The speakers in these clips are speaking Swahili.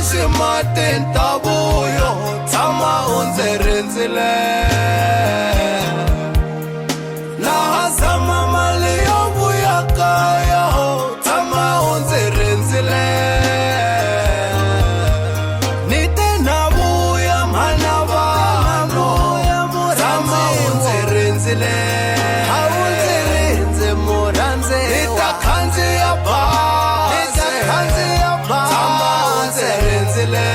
ximati ntavuyo tshama u ndzi rindzile laha zama mali yo vuya kaya tshama u ndzi rindzile ni te na vuya mhana vanhu tshama u ndzi rindzile a wu ndzi rindze murhandzi ni ta khandziya bazi tshama u ndzi rindzile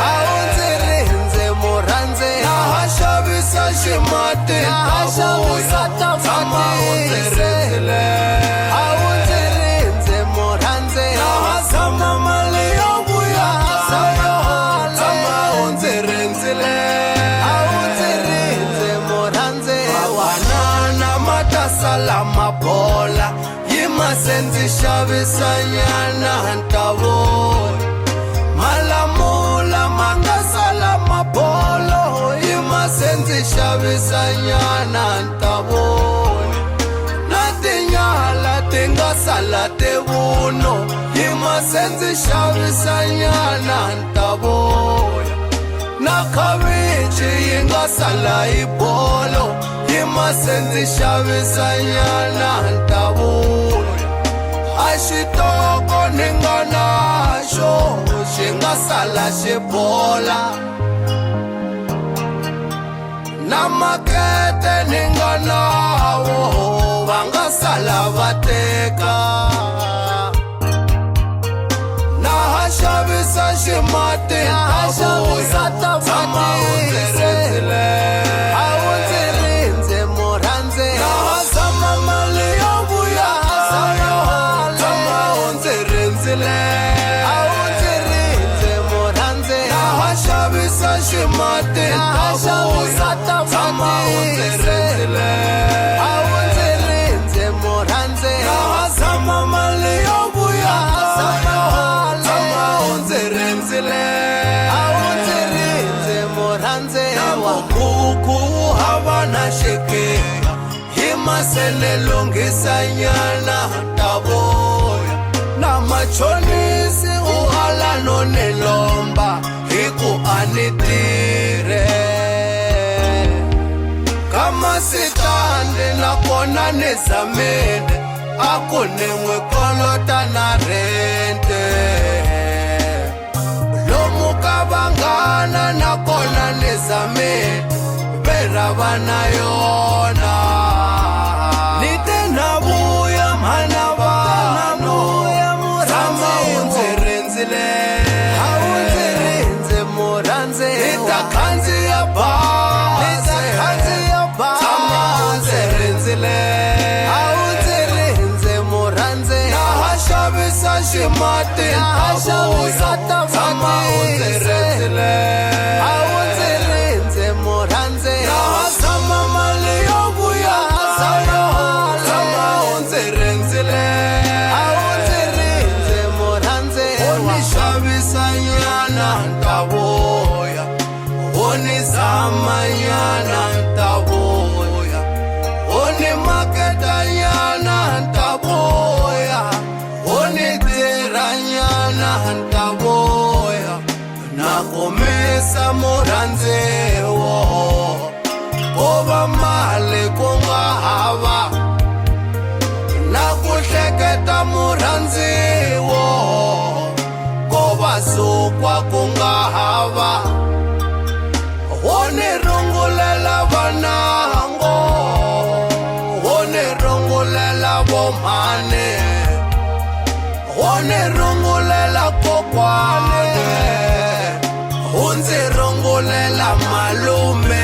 a wu ndzi rindze murhandzi laha xavisa ximati ntavuyo tshama u ndzi rindzile a wu ndzi rindze murhandzi laha zama mali yo vuya kaya tshama u ndzi rindzile a wu ndzi rindze murhandzi wanana matasala mabola yima se ndzi xavisa nyana ntavuyo malamula matasala mabolo yima se ndzi xavisa nyana ntavuyo na tinyala ti nga sala tivuno yima se ndzi xavisa nyana ntavuyo na khavichi yi nga sala hi bolo yima se ndzi xavisa nyana ntavuyo a xitoko ni nga naxo xi nga sala xi bola na makete ni nga nawo va nga sala va teka na ha xavisa ximati ntavuyo tshama u ndzi rindzile a wu ndzi rindze murhandzi na ha zama mali yo vuya kaya tshama u ndzi rindzile a wu ndzi rindze murhandzi na ha xavisa ximati ntavuyo tshama u ndzi rindzile a wu ndzi rindze murhandzi na ha zama mali yo vuya kaya tshama u ndzi rindzile a wu ndzi rindze murhandzi wa kuku hava na xikiya hi masele lunghisa nyana ntavuyo na machonisi u ala no ni lomba hi ku a ni tirhe kamasitandi na kona ni zamile a ku ni n'wi kolota na rente lomu ka vanghana na kona ni zamile verava na yona ni te na vuya mhana vanhu tshama u ndzi rindzile a wu ndzi rindze murhandzi ni ta khandziya bazi tshama u ndzi rindzile a wu ndzi rindze murhandzi na ha xavisa ximati ntavuyo tshama u ndzi rindzile a wu ndzi rindze murhandzi na ha zama mali yo vuya kaya tshama u ndzi rindzile a wu ndzi rindze murhandzi u ni xavisa nyana ntavuyo u ni zama nyana ntavuyo u ni maketa nyana ntavuyo u ni tirha nyana ntavuyo na kumisa murhandziwo ku va mali ku nga hava na ku hleketa murhandziwo ku va sukwa ku nga hava wo ni rungulela vanango wo ni rungulela vomhani wo ni rungulela kokwane u ndzi rungulela malume